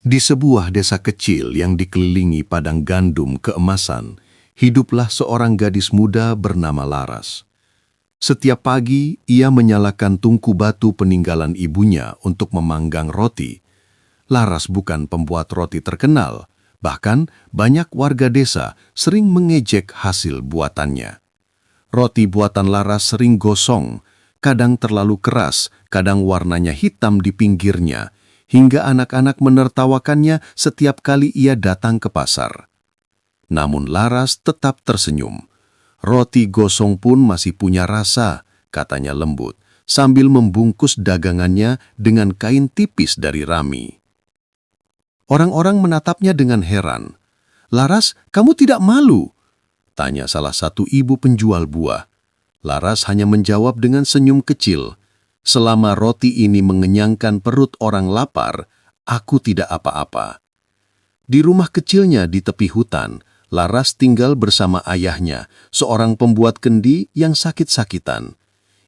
Di sebuah desa kecil yang dikelilingi padang gandum keemasan, hiduplah seorang gadis muda bernama Laras. Setiap pagi, ia menyalakan tungku batu peninggalan ibunya untuk memanggang roti. Laras bukan pembuat roti terkenal, bahkan banyak warga desa sering mengejek hasil buatannya. Roti buatan Laras sering gosong, kadang terlalu keras, kadang warnanya hitam di pinggirnya, hingga anak-anak menertawakannya setiap kali ia datang ke pasar. Namun Laras tetap tersenyum. Roti gosong pun masih punya rasa, katanya lembut, sambil membungkus dagangannya dengan kain tipis dari rami. Orang-orang menatapnya dengan heran. "Laras, kamu tidak malu?" tanya salah satu ibu penjual buah. Laras hanya menjawab dengan senyum kecil. "Selama roti ini mengenyangkan perut orang lapar, aku tidak apa-apa." Di rumah kecilnya di tepi hutan, Laras tinggal bersama ayahnya, seorang pembuat kendi yang sakit-sakitan.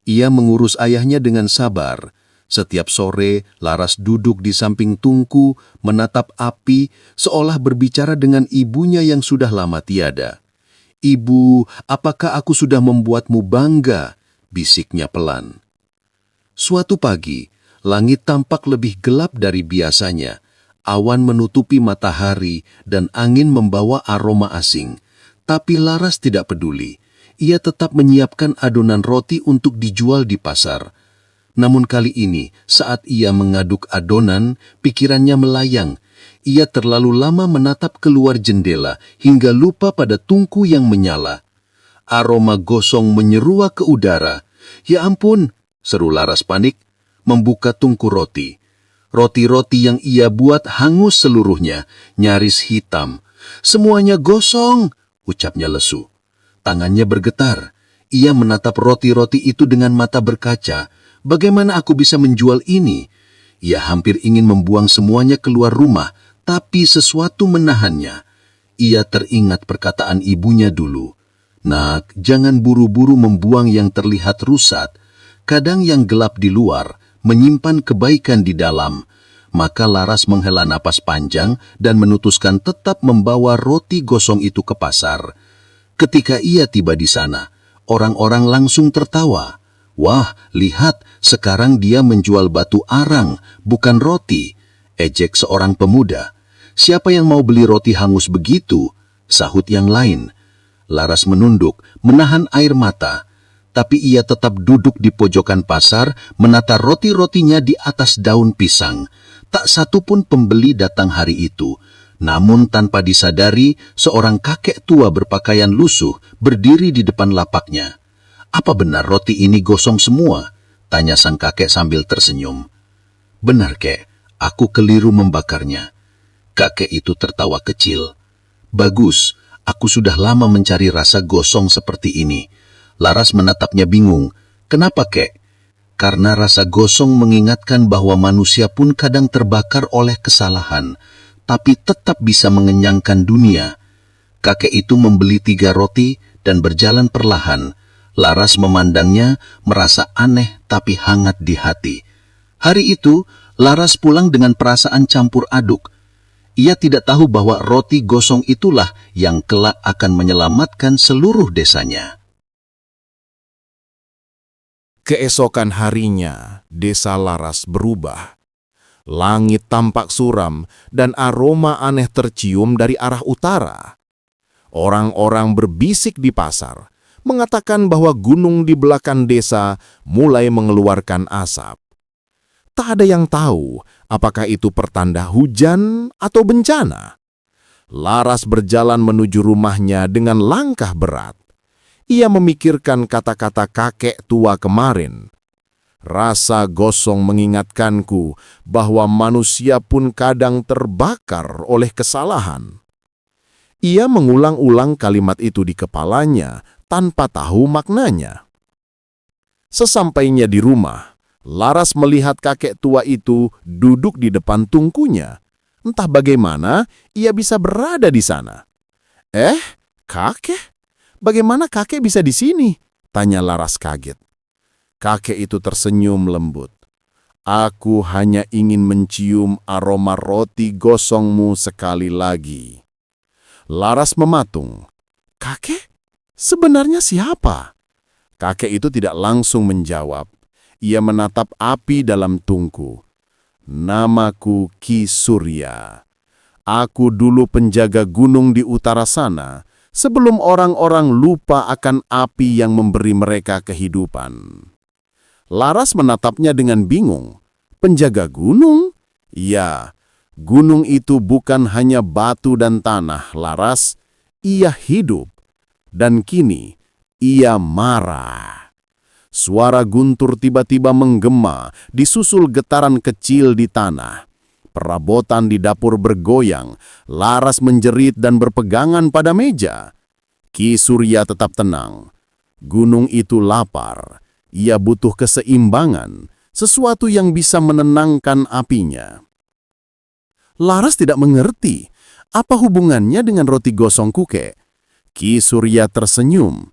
Ia mengurus ayahnya dengan sabar. Setiap sore, Laras duduk di samping tungku, menatap api, seolah berbicara dengan ibunya yang sudah lama tiada. "Ibu, apakah aku sudah membuatmu bangga?" bisiknya pelan. Suatu pagi, langit tampak lebih gelap dari biasanya. Awan menutupi matahari dan angin membawa aroma asing. Tapi Laras tidak peduli. Ia tetap menyiapkan adonan roti untuk dijual di pasar. Namun kali ini, saat ia mengaduk adonan, pikirannya melayang. Ia terlalu lama menatap keluar jendela hingga lupa pada tungku yang menyala. Aroma gosong menyeruak ke udara. "Ya ampun!" seru Laras panik, membuka tungku roti. Roti-roti yang ia buat hangus seluruhnya, nyaris hitam. "Semuanya gosong!" ucapnya lesu. Tangannya bergetar. Ia menatap roti-roti itu dengan mata berkaca. "Bagaimana aku bisa menjual ini?" Ia hampir ingin membuang semuanya keluar rumah, tapi sesuatu menahannya. Ia teringat perkataan ibunya dulu. "Nak, jangan buru-buru membuang yang terlihat rusak. Kadang yang gelap di luar menyimpan kebaikan di dalam." Maka Laras menghela napas panjang dan memutuskan tetap membawa roti gosong itu ke pasar. Ketika ia tiba di sana, orang-orang langsung tertawa. "Wah, lihat, sekarang dia menjual batu arang, bukan roti," ejek seorang pemuda. "Siapa yang mau beli roti hangus begitu?" sahut yang lain. Laras menunduk, menahan air mata. Tapi ia tetap duduk di pojokan pasar, menata roti-rotinya di atas daun pisang. Tak satu pun pembeli datang hari itu. Namun tanpa disadari, seorang kakek tua berpakaian lusuh berdiri di depan lapaknya. "Apa benar roti ini gosong semua?" tanya sang kakek sambil tersenyum. "Benar, kek. Aku keliru membakarnya." Kakek itu tertawa kecil. "Bagus, aku sudah lama mencari rasa gosong seperti ini." Laras menatapnya bingung. "Kenapa, kek?" "Karena rasa gosong mengingatkan bahwa manusia pun kadang terbakar oleh kesalahan, tapi tetap bisa mengenyangkan dunia." Kakek itu membeli 3 roti dan berjalan perlahan. Laras memandangnya, merasa aneh tapi hangat di hati. Hari itu, Laras pulang dengan perasaan campur aduk. Ia tidak tahu bahwa roti gosong itulah yang kelak akan menyelamatkan seluruh desanya. Keesokan harinya, desa Laras berubah. Langit tampak suram dan aroma aneh tercium dari arah utara. Orang-orang berbisik di pasar, mengatakan bahwa gunung di belakang desa mulai mengeluarkan asap. Tak ada yang tahu apakah itu pertanda hujan atau bencana. Laras berjalan menuju rumahnya dengan langkah berat. Ia memikirkan kata-kata kakek tua kemarin. "Rasa gosong mengingatkanku bahwa manusia pun kadang terbakar oleh kesalahan." Ia mengulang-ulang kalimat itu di kepalanya tanpa tahu maknanya. Sesampainya di rumah, Laras melihat kakek tua itu duduk di depan tungkunya. Entah bagaimana ia bisa berada di sana. Kakek? Bagaimana kakek bisa di sini?" tanya Laras kaget. Kakek itu tersenyum lembut. Aku hanya ingin mencium aroma roti gosongmu sekali lagi. Laras mematung. Kakek? Sebenarnya siapa? Kakek itu tidak langsung menjawab. Ia menatap api dalam tungku. Namaku Ki Surya. Aku dulu penjaga gunung di utara sana, sebelum orang-orang lupa akan api yang memberi mereka kehidupan. Laras menatapnya dengan bingung. Penjaga gunung? Ya, gunung itu bukan hanya batu dan tanah, Laras. Ia hidup. Dan kini, ia marah. Suara guntur tiba-tiba menggema, disusul getaran kecil di tanah. Perabotan di dapur bergoyang, Laras menjerit dan berpegangan pada meja. Ki Surya tetap tenang. Gunung itu lapar. Ia butuh keseimbangan, sesuatu yang bisa menenangkan apinya. Laras tidak mengerti apa hubungannya dengan roti gosong kuke. Ki Surya tersenyum.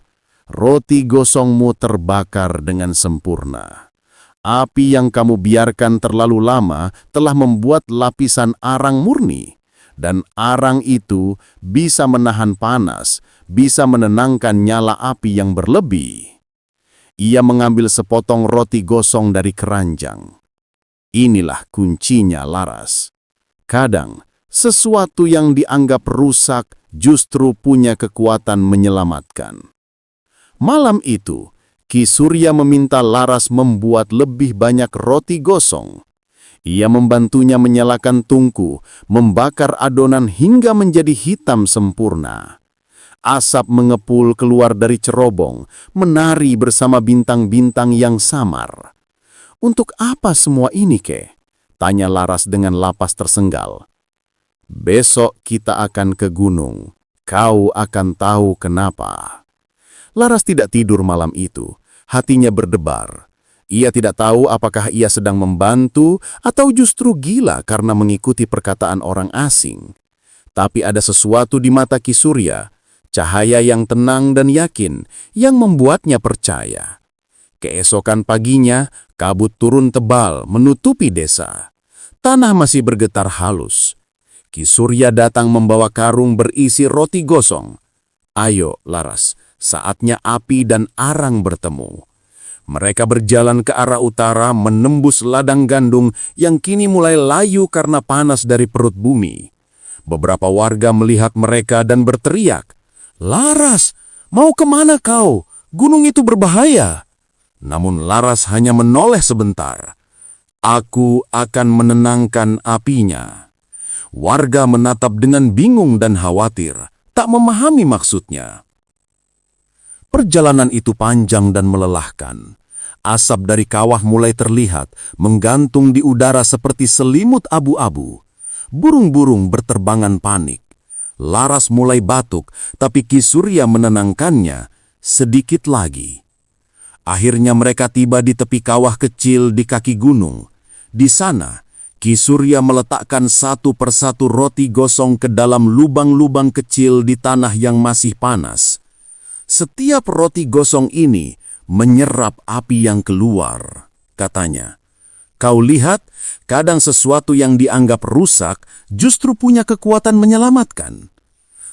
Roti gosongmu terbakar dengan sempurna. Api yang kamu biarkan terlalu lama telah membuat lapisan arang murni. Dan arang itu bisa menahan panas, bisa menenangkan nyala api yang berlebih. Ia mengambil sepotong roti gosong dari keranjang. Inilah kuncinya, Laras. Kadang, sesuatu yang dianggap rusak justru punya kekuatan menyelamatkan. Malam itu, Ki Surya meminta Laras membuat lebih banyak roti gosong. Ia membantunya menyalakan tungku, membakar adonan hingga menjadi hitam sempurna. Asap mengepul keluar dari cerobong, menari bersama bintang-bintang yang samar. "Untuk apa semua ini, Ke?" tanya Laras dengan lapas tersenggal. "Besok kita akan ke gunung. Kau akan tahu kenapa." Laras tidak tidur malam itu. Hatinya berdebar. Ia tidak tahu apakah ia sedang membantu atau justru gila karena mengikuti perkataan orang asing. Tapi ada sesuatu di mata Ki Surya, cahaya yang tenang dan yakin, yang membuatnya percaya. Keesokan paginya, kabut turun tebal menutupi desa. Tanah masih bergetar halus. Ki Surya datang membawa karung berisi roti gosong. "Ayo, Laras, saatnya api dan arang bertemu." Mereka berjalan ke arah utara menembus ladang gandum yang kini mulai layu karena panas dari perut bumi. Beberapa warga melihat mereka dan berteriak, "Laras, mau kemana kau? Gunung itu berbahaya." Namun Laras hanya menoleh sebentar. "Aku akan menenangkan apinya." Warga menatap dengan bingung dan khawatir, tak memahami maksudnya. Perjalanan itu panjang dan melelahkan. Asap dari kawah mulai terlihat, menggantung di udara seperti selimut abu-abu. Burung-burung berterbangan panik. Laras mulai batuk, tapi Ki Surya menenangkannya sedikit lagi. Akhirnya mereka tiba di tepi kawah kecil di kaki gunung. Di sana, Ki Surya meletakkan satu persatu roti gosong ke dalam lubang-lubang kecil di tanah yang masih panas. Setiap roti gosong ini menyerap api yang keluar, katanya. "Kau lihat, kadang sesuatu yang dianggap rusak justru punya kekuatan menyelamatkan."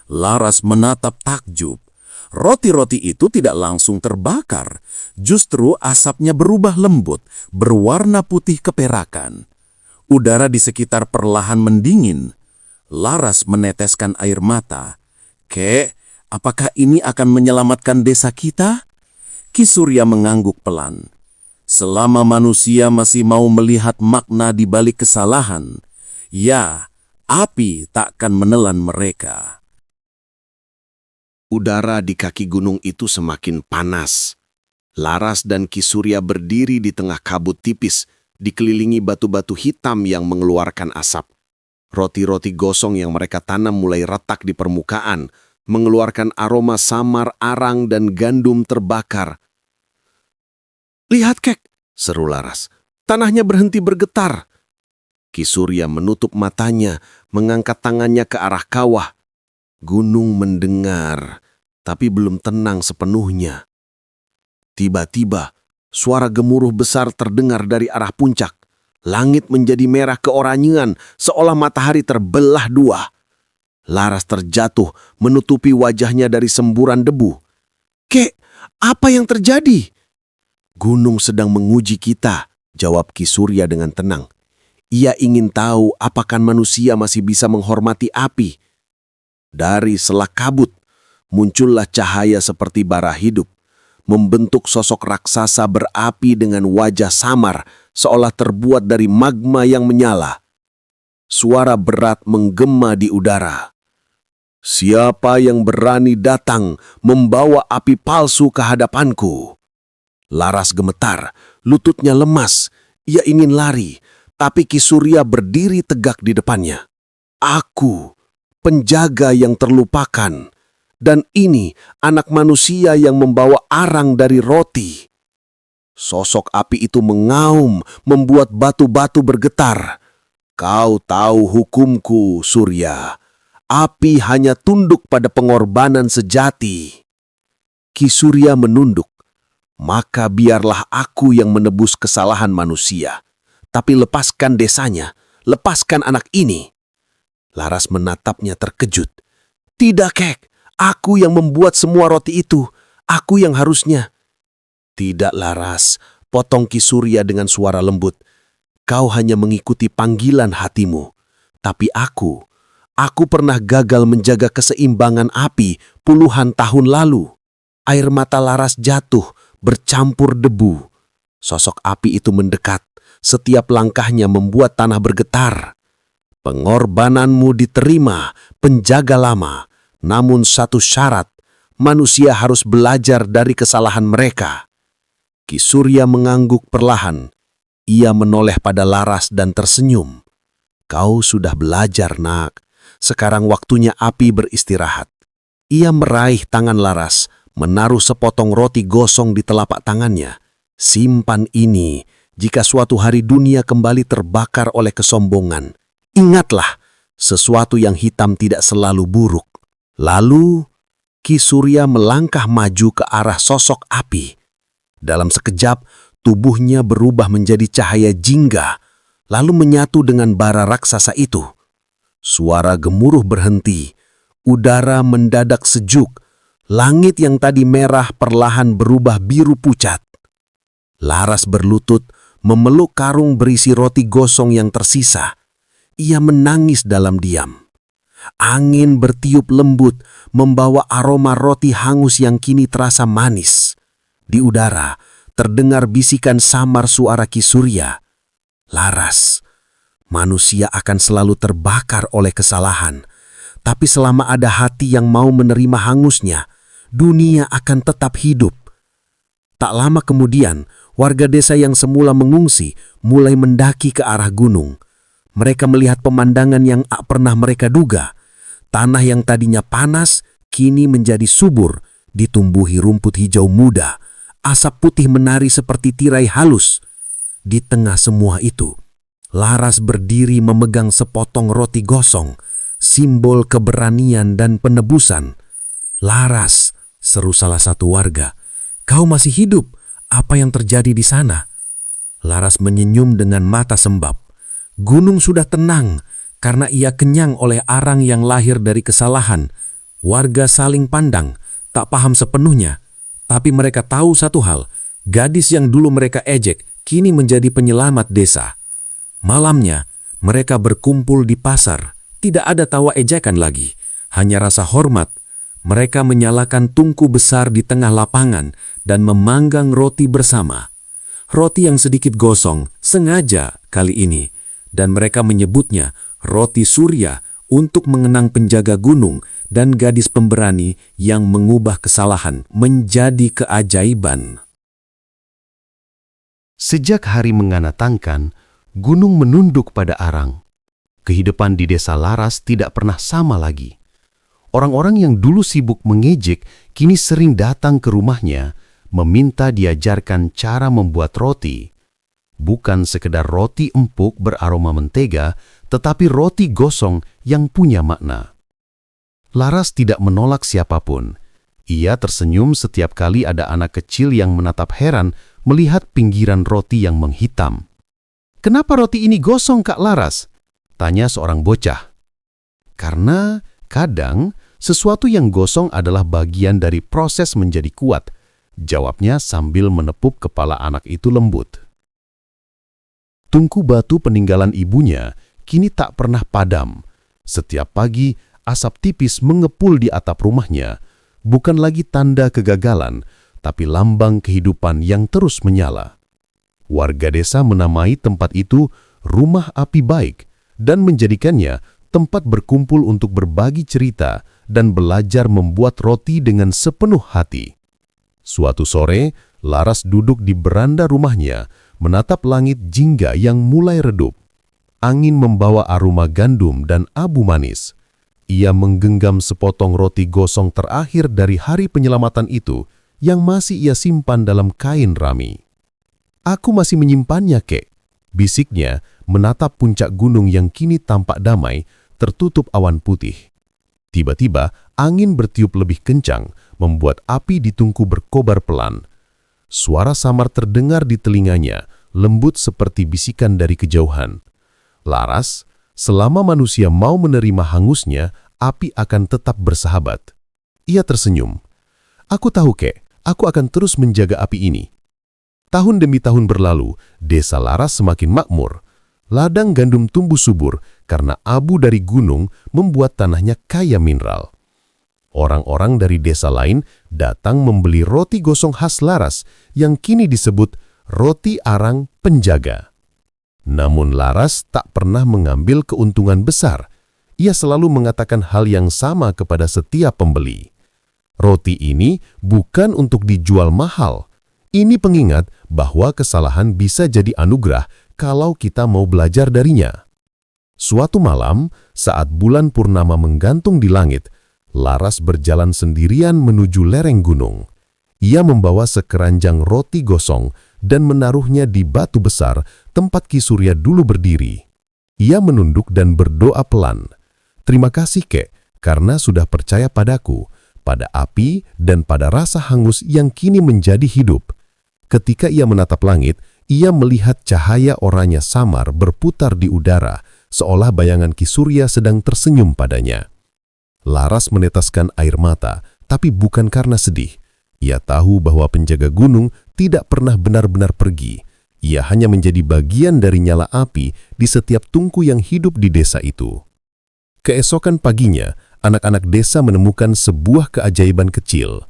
Laras menatap takjub. Roti-roti itu tidak langsung terbakar, justru asapnya berubah lembut, berwarna putih keperakan. Udara di sekitar perlahan mendingin. Laras meneteskan air mata. "Kek, apakah ini akan menyelamatkan desa kita?" Ki Surya mengangguk pelan. "Selama manusia masih mau melihat makna di balik kesalahan, ya, api takkan menelan mereka." Udara di kaki gunung itu semakin panas. Laras dan Ki Surya berdiri di tengah kabut tipis, dikelilingi batu-batu hitam yang mengeluarkan asap. Roti-roti gosong yang mereka tanam mulai retak di permukaan, mengeluarkan aroma samar arang dan gandum terbakar. "Lihat, Kek," seru Laras. "Tanahnya berhenti bergetar." Ki Surya menutup matanya, mengangkat tangannya ke arah kawah. Gunung mendengar, tapi belum tenang sepenuhnya. Tiba-tiba, suara gemuruh besar terdengar dari arah puncak. Langit menjadi merah keoranyean, seolah matahari terbelah dua. Laras terjatuh, menutupi wajahnya dari semburan debu. "Kek, apa yang terjadi?" "Gunung sedang menguji kita," jawab Ki Surya dengan tenang. "Ia ingin tahu apakah manusia masih bisa menghormati api." Dari selak kabut, muncullah cahaya seperti bara hidup, membentuk sosok raksasa berapi dengan wajah samar, seolah terbuat dari magma yang menyala. Suara berat menggema di udara. "Siapa yang berani datang membawa api palsu ke hadapanku?" Laras gemetar, lututnya lemas. Ia ingin lari, tapi Ki Surya berdiri tegak di depannya. "Aku, penjaga yang terlupakan. Dan ini anak manusia yang membawa arang dari roti." Sosok api itu mengaum, membuat batu-batu bergetar. "Kau tahu hukumku, Surya. Api hanya tunduk pada pengorbanan sejati." Ki Surya menunduk. "Maka biarlah aku yang menebus kesalahan manusia. Tapi lepaskan desanya, lepaskan anak ini." Laras menatapnya terkejut. "Tidak, Kek. Aku yang membuat semua roti itu. Aku yang harusnya." "Tidak, Laras," potong Ki Surya dengan suara lembut. "Kau hanya mengikuti panggilan hatimu. Tapi aku pernah gagal menjaga keseimbangan api puluhan tahun lalu." Air mata Laras jatuh, bercampur debu. Sosok api itu mendekat. Setiap langkahnya membuat tanah bergetar. "Pengorbananmu diterima, penjaga lama. Namun satu syarat, manusia harus belajar dari kesalahan mereka." Ki Surya mengangguk perlahan. Ia menoleh pada Laras dan tersenyum. "Kau sudah belajar, nak. Sekarang waktunya api beristirahat." Ia meraih tangan Laras, menaruh sepotong roti gosong di telapak tangannya. "Simpan ini, jika suatu hari dunia kembali terbakar oleh kesombongan. Ingatlah, sesuatu yang hitam tidak selalu buruk." Lalu, Ki Surya melangkah maju ke arah sosok api. Dalam sekejap, tubuhnya berubah menjadi cahaya jingga, lalu menyatu dengan bara raksasa itu. Suara gemuruh berhenti, udara mendadak sejuk, langit yang tadi merah perlahan berubah biru pucat. Laras berlutut, memeluk karung berisi roti gosong yang tersisa. Ia menangis dalam diam. Angin bertiup lembut, membawa aroma roti hangus yang kini terasa manis. Di udara, terdengar bisikan samar suara Ki Surya. "Laras, manusia akan selalu terbakar oleh kesalahan. Tapi selama ada hati yang mau menerima hangusnya, dunia akan tetap hidup." Tak lama kemudian, warga desa yang semula mengungsi mulai mendaki ke arah gunung. Mereka melihat pemandangan yang tak pernah mereka duga. Tanah yang tadinya panas, kini menjadi subur, ditumbuhi rumput hijau muda. Asap putih menari seperti tirai halus. Di tengah semua itu, Laras berdiri memegang sepotong roti gosong, simbol keberanian dan penebusan. "Laras," seru salah satu warga, "kau masih hidup. Apa yang terjadi di sana?" Laras menyenyum dengan mata sembab. Gunung sudah tenang, karena ia kenyang oleh arang yang lahir dari kesalahan. Warga saling pandang, tak paham sepenuhnya. Tapi mereka tahu satu hal, gadis yang dulu mereka ejek kini menjadi penyelamat desa. Malamnya, mereka berkumpul di pasar. Tidak ada tawa ejekan lagi, hanya rasa hormat. Mereka menyalakan tungku besar di tengah lapangan dan memanggang roti bersama. Roti yang sedikit gosong, sengaja kali ini. Dan mereka menyebutnya roti Surya untuk mengenang penjaga gunung dan gadis pemberani yang mengubah kesalahan menjadi keajaiban. Sejak hari menganatangkan, gunung menunduk pada arang. Kehidupan di desa Laras tidak pernah sama lagi. Orang-orang yang dulu sibuk mengejek kini sering datang ke rumahnya meminta diajarkan cara membuat roti. Bukan sekedar roti empuk beraroma mentega, tetapi roti gosong yang punya makna. Laras tidak menolak siapapun. Ia tersenyum setiap kali ada anak kecil yang menatap heran melihat pinggiran roti yang menghitam. "Kenapa roti ini gosong, Kak Laras?" tanya seorang bocah. "Karena kadang sesuatu yang gosong adalah bagian dari proses menjadi kuat," jawabnya sambil menepuk kepala anak itu lembut. Tungku batu peninggalan ibunya kini tak pernah padam. Setiap pagi, asap tipis mengepul di atap rumahnya, bukan lagi tanda kegagalan, tapi lambang kehidupan yang terus menyala. Warga desa menamai tempat itu Rumah Api Baik dan menjadikannya tempat berkumpul untuk berbagi cerita dan belajar membuat roti dengan sepenuh hati. Suatu sore, Laras duduk di beranda rumahnya, menatap langit jingga yang mulai redup. Angin membawa aroma gandum dan abu manis. Ia menggenggam sepotong roti gosong terakhir dari hari penyelamatan itu yang masih ia simpan dalam kain rami. "Aku masih menyimpannya, Kek," bisiknya menatap puncak gunung yang kini tampak damai, tertutup awan putih. Tiba-tiba, angin bertiup lebih kencang, membuat api di tungku berkobar pelan. Suara samar terdengar di telinganya, lembut seperti bisikan dari kejauhan. "Laras, selama manusia mau menerima hangusnya, api akan tetap bersahabat." Ia tersenyum. "Aku tahu, Kek, aku akan terus menjaga api ini." Tahun demi tahun berlalu, desa Laras semakin makmur. Ladang gandum tumbuh subur karena abu dari gunung membuat tanahnya kaya mineral. Orang-orang dari desa lain datang membeli roti gosong khas Laras yang kini disebut roti arang penjaga. Namun Laras tak pernah mengambil keuntungan besar. Ia selalu mengatakan hal yang sama kepada setiap pembeli. "Roti ini bukan untuk dijual mahal. Ini pengingat bahwa kesalahan bisa jadi anugerah kalau kita mau belajar darinya." Suatu malam, saat bulan purnama menggantung di langit, Laras berjalan sendirian menuju lereng gunung. Ia membawa sekeranjang roti gosong dan menaruhnya di batu besar tempat Ki Surya dulu berdiri. Ia menunduk dan berdoa pelan. "Terima kasih, Kek, karena sudah percaya padaku, pada api dan pada rasa hangus yang kini menjadi hidup." Ketika ia menatap langit, ia melihat cahaya oranye samar berputar di udara, seolah bayangan Ki Surya sedang tersenyum padanya. Laras menetaskan air mata, tapi bukan karena sedih. Ia tahu bahwa penjaga gunung tidak pernah benar-benar pergi. Ia hanya menjadi bagian dari nyala api di setiap tungku yang hidup di desa itu. Keesokan paginya, anak-anak desa menemukan sebuah keajaiban kecil.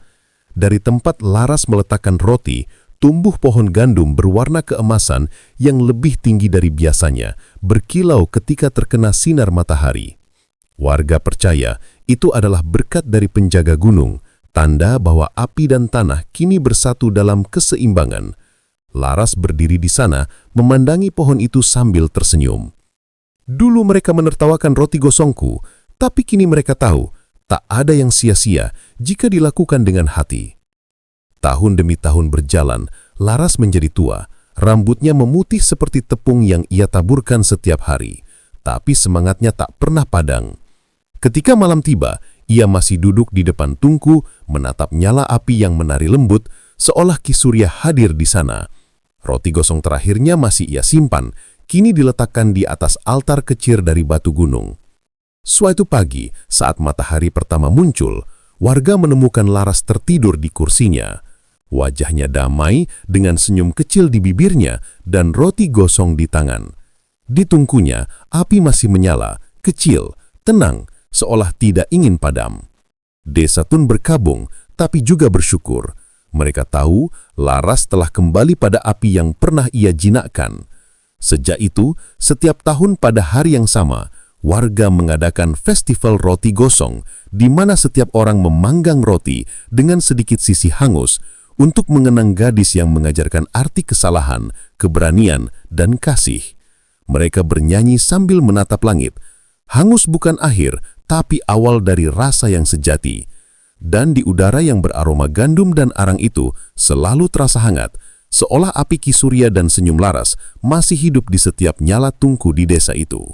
Dari tempat Laras meletakkan roti, tumbuh pohon gandum berwarna keemasan yang lebih tinggi dari biasanya, berkilau ketika terkena sinar matahari. Warga percaya itu adalah berkat dari penjaga gunung, tanda bahwa api dan tanah kini bersatu dalam keseimbangan. Laras berdiri di sana, memandangi pohon itu sambil tersenyum. "Dulu mereka menertawakan roti gosongku, tapi kini mereka tahu, tak ada yang sia-sia jika dilakukan dengan hati." Tahun demi tahun berjalan, Laras menjadi tua. Rambutnya memutih seperti tepung yang ia taburkan setiap hari, tapi semangatnya tak pernah padang. Ketika malam tiba, ia masih duduk di depan tungku, menatap nyala api yang menari lembut, seolah Ki Surya hadir di sana. Roti gosong terakhirnya masih ia simpan, kini diletakkan di atas altar kecil dari batu gunung. Suatu pagi, saat matahari pertama muncul, warga menemukan Laras tertidur di kursinya. Wajahnya damai dengan senyum kecil di bibirnya dan roti gosong di tangan. Di tungkunya, api masih menyala, kecil, tenang, seolah tidak ingin padam. Desa Tun berkabung, tapi juga bersyukur. Mereka tahu Laras telah kembali pada api yang pernah ia jinakkan. Sejak itu, setiap tahun pada hari yang sama, warga mengadakan festival roti gosong, di mana setiap orang memanggang roti dengan sedikit sisi hangus untuk mengenang gadis yang mengajarkan arti kesalahan, keberanian, dan kasih. Mereka bernyanyi sambil menatap langit. Hangus bukan akhir, tapi awal dari rasa yang sejati. Dan di udara yang beraroma gandum dan arang itu selalu terasa hangat, seolah api Ki Surya dan senyum Laras masih hidup di setiap nyala tungku di desa itu.